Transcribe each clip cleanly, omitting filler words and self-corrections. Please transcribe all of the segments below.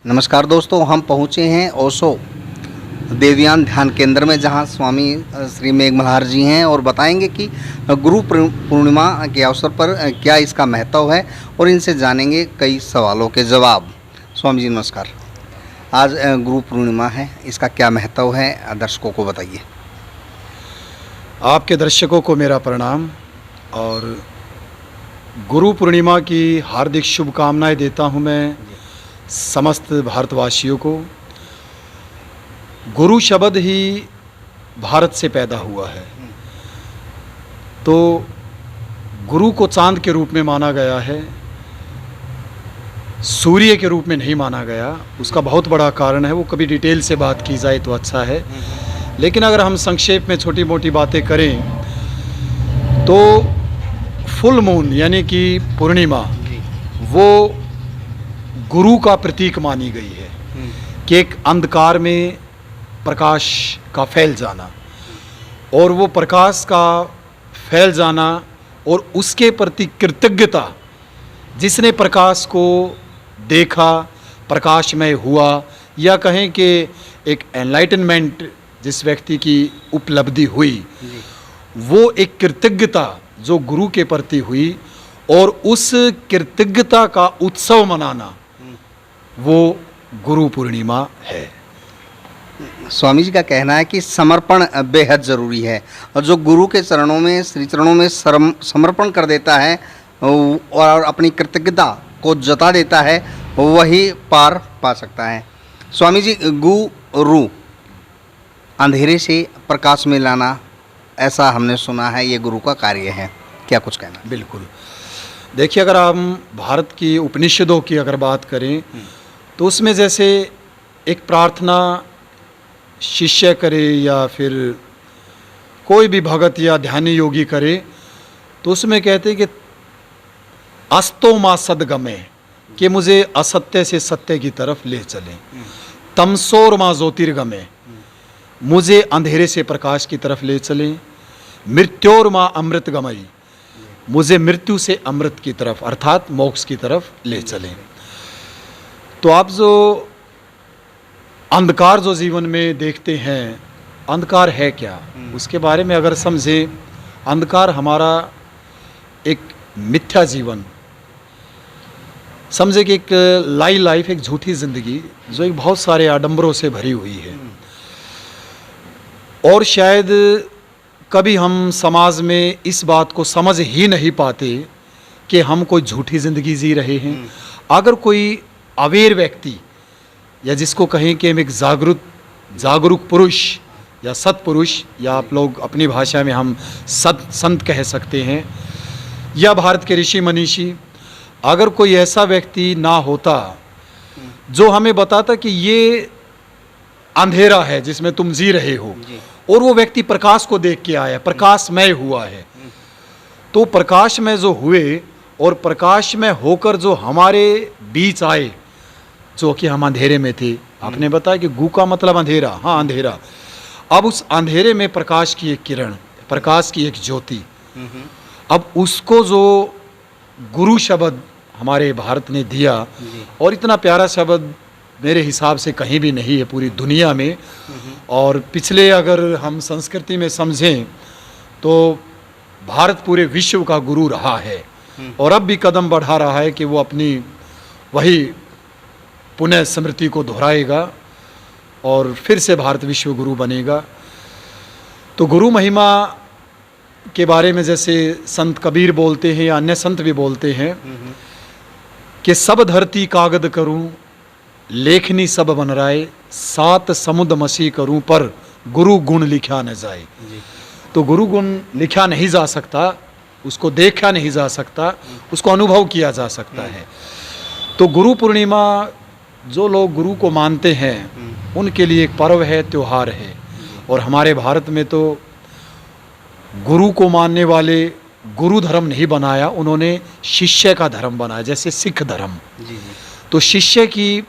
नमस्कार दोस्तों, हम पहुँचे हैं ओशो देवयान ध्यान केंद्र में, जहां स्वामी श्री मेघ मल्हार जी हैं और बताएंगे कि गुरु पूर्णिमा के अवसर पर क्या इसका महत्व है और इनसे जानेंगे कई सवालों के जवाब। स्वामी जी नमस्कार। आज गुरु पूर्णिमा है, इसका क्या महत्व है, दर्शकों को बताइए। आपके दर्शकों को मेरा प्रणाम और गुरु पूर्णिमा की हार्दिक शुभकामनाएं देता हूं मैं समस्त भारतवासियों को। गुरु शब्द ही भारत से पैदा हुआ है, तो गुरु को चांद के रूप में माना गया है, सूर्य के रूप में नहीं माना गया। उसका बहुत बड़ा कारण है, वो कभी डिटेल से बात की जाए तो अच्छा है, लेकिन अगर हम संक्षेप में छोटी मोटी बातें करें तो फुल मून यानी कि पूर्णिमा वो गुरु का प्रतीक मानी गई है कि एक अंधकार में प्रकाश का फैल जाना, और वो प्रकाश का फैल जाना और उसके प्रति कृतज्ञता, जिसने प्रकाश को देखा, प्रकाशमय हुआ, या कहें कि एक एनलाइटनमेंट जिस व्यक्ति की उपलब्धि हुई, वो एक कृतज्ञता जो गुरु के प्रति हुई, और उस कृतज्ञता का उत्सव मनाना वो गुरु पूर्णिमा है। स्वामी जी का कहना है कि समर्पण बेहद ज़रूरी है, और जो गुरु के चरणों में, श्री चरणों में समर्पण कर देता है और अपनी कृतज्ञता को जता देता है, वही पार पा सकता है। स्वामी जी, गुरु अंधेरे से प्रकाश में लाना, ऐसा हमने सुना है, ये गुरु का कार्य है, क्या कुछ कहना? बिल्कुल। देखिए, अगर हम भारत की उपनिषदों की अगर बात करें तो उसमें जैसे एक प्रार्थना शिष्य करे या फिर कोई भी भगत या ध्यानी योगी करे, तो उसमें कहते हैं कि अस्तो मा सदगमे, कि मुझे असत्य से सत्य की तरफ ले चलें। तमसोर मा ज्योतिर्गमे, मुझे अंधेरे से प्रकाश की तरफ ले चलें। मृत्योर मा अमृत गमई, मुझे मृत्यु से अमृत की तरफ अर्थात मोक्ष की तरफ ले चलें। तो आप जो अंधकार जो जीवन में देखते हैं, अंधकार है क्या, उसके बारे में अगर समझें, अंधकार हमारा एक मिथ्या जीवन, समझे कि एक लाई लाइफ, एक झूठी जिंदगी जो एक बहुत सारे आडंबरों से भरी हुई है। और शायद कभी हम समाज में इस बात को समझ ही नहीं पाते कि हम कोई झूठी ज़िंदगी जी रहे हैं। अगर कोई अवेयर व्यक्ति, या जिसको कहें कि हम एक जागरूक पुरुष या सत्पुरुष, या आप लोग अपनी भाषा में हम संत कह सकते हैं, या भारत के ऋषि मनीषी, अगर कोई ऐसा व्यक्ति ना होता जो हमें बताता कि ये अंधेरा है जिसमें तुम जी रहे हो, और वो व्यक्ति प्रकाश को देख के आया, प्रकाशमय हुआ है, तो प्रकाश में जो हुए और प्रकाश में होकर जो हमारे बीच आए, जो कि हम अंधेरे में थे। आपने बताया कि गु का मतलब अंधेरा, हाँ अंधेरा। अब उस अंधेरे में प्रकाश की एक किरण, प्रकाश की एक ज्योति, अब उसको जो गुरु शब्द हमारे भारत ने दिया, और इतना प्यारा शब्द मेरे हिसाब से कहीं भी नहीं है पूरी दुनिया में। और पिछले अगर हम संस्कृति में समझें तो भारत पूरे विश्व का गुरु रहा है, और अब भी कदम बढ़ा रहा है कि वो अपनी वही पुनः स्मृति को दोहराएगा और फिर से भारत विश्व गुरु बनेगा। तो गुरु महिमा के बारे में जैसे संत कबीर बोलते हैं या अन्य संत भी बोलते हैं कि सब धरती कागद करूं, लेखनी सब बन राय, सात समुद मसी करूं, पर गुरु गुण लिखा न जाए। तो गुरु गुण लिखा नहीं जा सकता, उसको देखा नहीं जा सकता, उसको अनुभव किया जा सकता है। तो गुरु पूर्णिमा जो लोग गुरु को मानते हैं उनके लिए एक पर्व है, त्योहार है। और हमारे भारत में तो गुरु को मानने वाले गुरु धर्म नहीं बनाया, उन्होंने शिष्य का धर्म बनाया, जैसे सिख धर्म। तो शिष्य की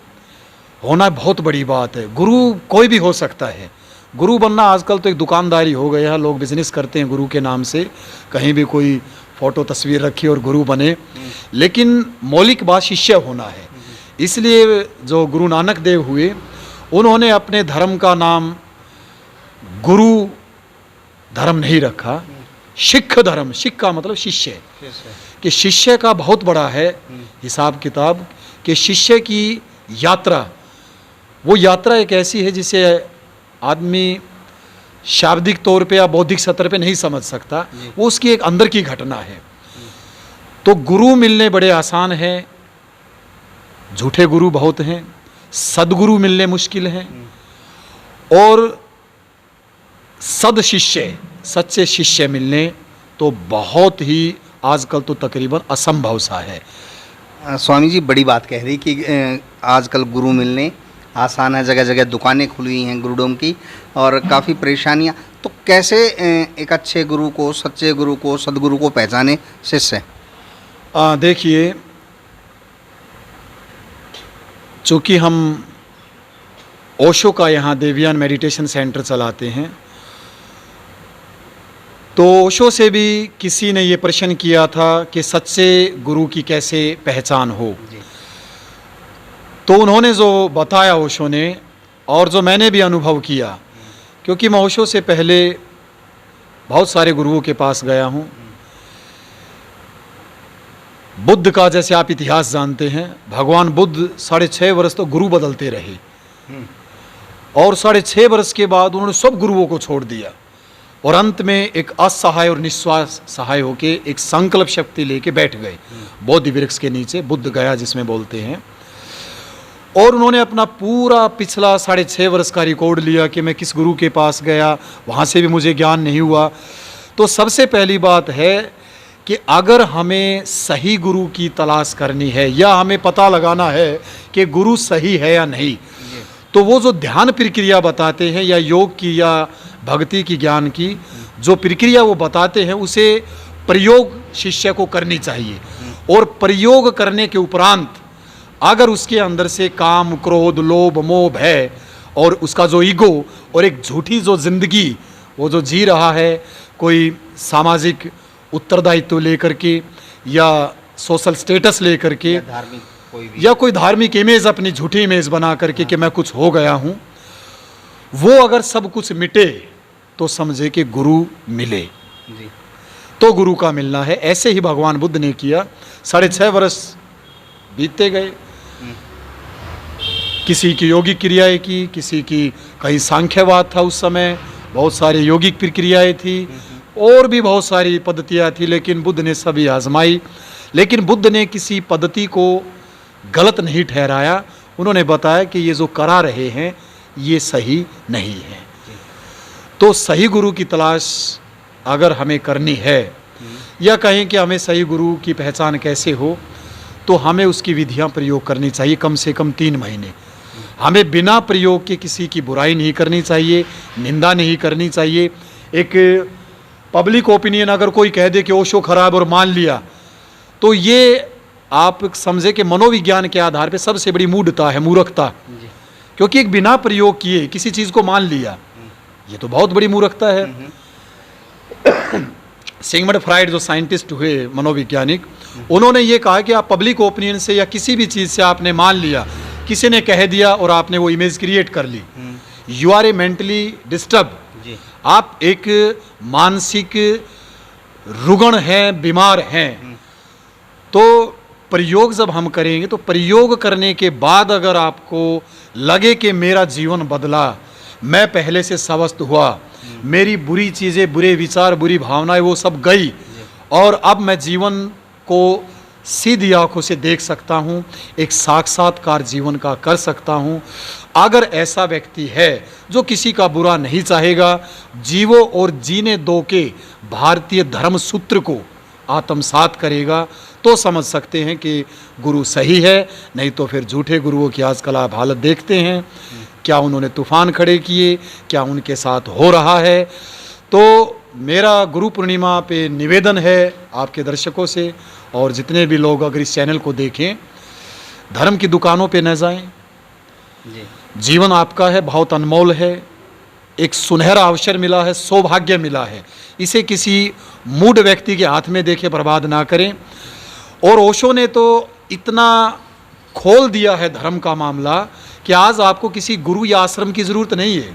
होना बहुत बड़ी बात है। गुरु कोई भी हो सकता है। गुरु बनना आजकल तो एक दुकानदारी हो गया है, लोग बिजनेस करते हैं गुरु के नाम से, कहीं भी कोई फ़ोटो तस्वीर रखी और गुरु बने, लेकिन मौलिक बात शिष्य होना है। इसलिए जो गुरु नानक देव हुए, उन्होंने अपने धर्म का नाम गुरु धर्म नहीं रखा, सिख धर्म, सिख का मतलब शिष्य, कि शिष्य का बहुत बड़ा है हिसाब किताब, कि शिष्य की यात्रा, वो यात्रा एक ऐसी है जिसे आदमी शाब्दिक तौर पे या बौद्धिक सत्र पे नहीं समझ सकता, वो उसकी एक अंदर की घटना है। तो गुरु मिलने बड़े आसान हैं, झूठे गुरु बहुत हैं, सदगुरु मिलने मुश्किल हैं, और सद शिष्य, सच्चे शिष्य मिलने तो बहुत ही आजकल तो तकरीबन असंभव सा है। स्वामी जी बड़ी बात कह रही कि आजकल गुरु मिलने आसान है, जगह जगह दुकानें खुली हुई हैं गुरुडोम की, और काफ़ी परेशानियां, तो कैसे एक अच्छे गुरु को, सच्चे गुरु को, सदगुरु को पहचाने शिष्य? देखिए, चूँकि हम ओशो का यहाँ देवियान मेडिटेशन सेंटर चलाते हैं, तो ओशो से भी किसी ने ये प्रश्न किया था कि सच्चे गुरु की कैसे पहचान हो। तो उन्होंने जो बताया ओशो ने, और जो मैंने भी अनुभव किया, क्योंकि मैं ओशो से पहले बहुत सारे गुरुओं के पास गया हूँ। बुद्ध का जैसे आप इतिहास जानते हैं, भगवान बुद्ध 6.5 वर्ष तो गुरु बदलते रहे, और 6.5 वर्ष के बाद उन्होंने सब गुरुओं को छोड़ दिया, और अंत में एक असहाय और निस्वार्थ सहाय होके एक संकल्प शक्ति लेके बैठ गए बोधि वृक्ष के नीचे, बुद्ध गया जिसमें बोलते हैं। और उन्होंने अपना पूरा पिछला 6.5 वर्ष का रिकॉर्ड लिया कि मैं किस गुरु के पास गया, वहाँ से भी मुझे ज्ञान नहीं हुआ। तो सबसे पहली बात है कि अगर हमें सही गुरु की तलाश करनी है, या हमें पता लगाना है कि गुरु सही है या नहीं, तो वो जो ध्यान प्रक्रिया बताते हैं, या योग की या भक्ति की, ज्ञान की जो प्रक्रिया वो बताते हैं, उसे प्रयोग शिष्य को करनी चाहिए। और प्रयोग करने के उपरांत अगर उसके अंदर से काम, क्रोध, लोभ, मोह, भय, और उसका जो ईगो और एक झूठी जो जिंदगी वो जो जी रहा है, कोई सामाजिक उत्तरदायित्व लेकर के, या सोशल स्टेटस लेकर के, या कोई धार्मिक इमेज, अपनी झूठी इमेज बना करके कि मैं कुछ हो गया हूँ, वो अगर सब कुछ मिटे तो समझे कि गुरु मिले जी। तो गुरु का मिलना है। ऐसे ही भगवान बुद्ध ने किया। 6.5 वर्ष बीतते गए, किसी की योगिक क्रियाएं की, किसी की कहीं सांख्यवाद था उस समय, बहुत सारी योगिक प्रक्रियाएं थी, और भी बहुत सारी पद्धतियाँ थी, लेकिन बुद्ध ने सभी आजमाई। लेकिन बुद्ध ने किसी पद्धति को गलत नहीं ठहराया, उन्होंने बताया कि ये जो करा रहे हैं ये सही नहीं है। तो सही गुरु की तलाश अगर हमें करनी है, या कहें कि हमें सही गुरु की पहचान कैसे हो, तो हमें उसकी विधियां प्रयोग करनी चाहिए, कम से कम 3 महीने। हमें बिना प्रयोग के किसी की बुराई नहीं करनी चाहिए, निंदा नहीं करनी चाहिए। एक पब्लिक ओपिनियन अगर कोई कह दे कि ओशो खराब और मान लिया, तो ये आप समझे कि मनोविज्ञान के आधार पे सबसे बड़ी मूढ़ता है, मूर्खता। क्योंकि एक बिना प्रयोग किए किसी चीज़ को मान लिया, ये तो बहुत बड़ी मूर्खता है। सिगमंड फ्राइड जो साइंटिस्ट हुए, मनोवैज्ञानिक, उन्होंने ये कहा कि आप पब्लिक ओपिनियन से या किसी भी चीज़ से आपने मान लिया, किसी ने कह दिया और आपने वो इमेज क्रिएट कर ली, you are a mentally disturb, आप एक मानसिक रुग्ण हैं, बीमार हैं। तो प्रयोग जब हम करेंगे, तो प्रयोग करने के बाद अगर आपको लगे कि मेरा जीवन बदला, मैं पहले से स्वस्थ हुआ, मेरी बुरी चीज़ें, बुरे विचार, बुरी भावनाएं वो सब गई, और अब मैं जीवन को सीधी आंखों से देख सकता हूँ, एक साक्षात्कार जीवन का कर सकता हूँ। अगर ऐसा व्यक्ति है जो किसी का बुरा नहीं चाहेगा, जीवो और जीने दो के भारतीय धर्म सूत्र को आत्मसात करेगा, तो समझ सकते हैं कि गुरु सही है। नहीं तो फिर झूठे गुरुओं की आजकल आप हालत देखते हैं, क्या उन्होंने तूफान खड़े किए, क्या उनके साथ हो रहा है। तो मेरा गुरु पूर्णिमा पे निवेदन है आपके दर्शकों से, और जितने भी लोग अगर इस चैनल को देखें, धर्म की दुकानों पे न जाएं। जीवन आपका है, बहुत अनमोल है, एक सुनहरा अवसर मिला है, सौभाग्य मिला है, इसे किसी मूढ़ व्यक्ति के हाथ में देके बर्बाद ना करें। और ओशो ने तो इतना खोल दिया है धर्म का मामला कि आज आपको किसी गुरु या आश्रम की ज़रूरत नहीं है,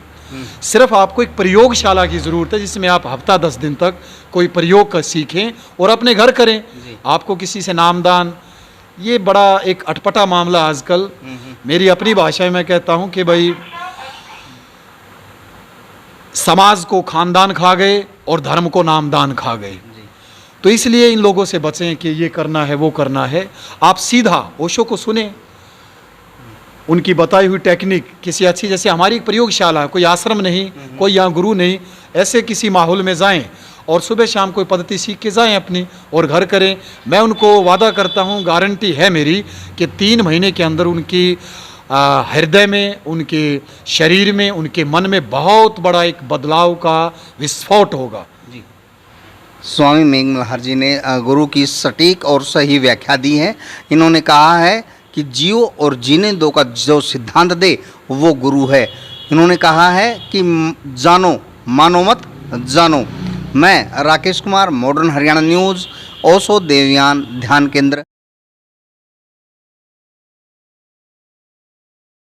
सिर्फ आपको एक प्रयोगशाला की ज़रूरत है जिसमें आप हफ्ता 10 दिन तक कोई प्रयोग कर सीखें और अपने घर करें। आपको किसी से नामदान, ये बड़ा एक अटपटा मामला आजकल। मेरी अपनी भाषा में मैं कहता हूं कि भाई समाज को खानदान खा गए और धर्म को नामदान खा गए। तो इसलिए इन लोगों से बचें कि ये करना है वो करना है। आप सीधा ओशो को सुने, उनकी बताई हुई टेक्निक किसी अच्छी, जैसे हमारी एक प्रयोगशाला, कोई आश्रम नहीं, कोई यहाँ गुरु नहीं, ऐसे किसी माहौल में जाएं और सुबह शाम कोई पद्धति सीख के जाएं अपनी और घर करें। मैं उनको वादा करता हूँ, गारंटी है मेरी कि 3 महीने के अंदर उनकी हृदय में, उनके शरीर में, उनके मन में बहुत बड़ा एक बदलाव का विस्फोट होगा। स्वामी मेघमल्हार जी ने गुरु की सटीक और सही व्याख्या दी है। इन्होंने कहा है कि जियो और जीने दो का जो सिद्धांत दे वो गुरु है। इन्होंने कहा है कि जानो मानो मत जानो। मैं राकेश कुमार, मॉडर्न हरियाणा न्यूज़, ओशो देवयान ध्यान केंद्र।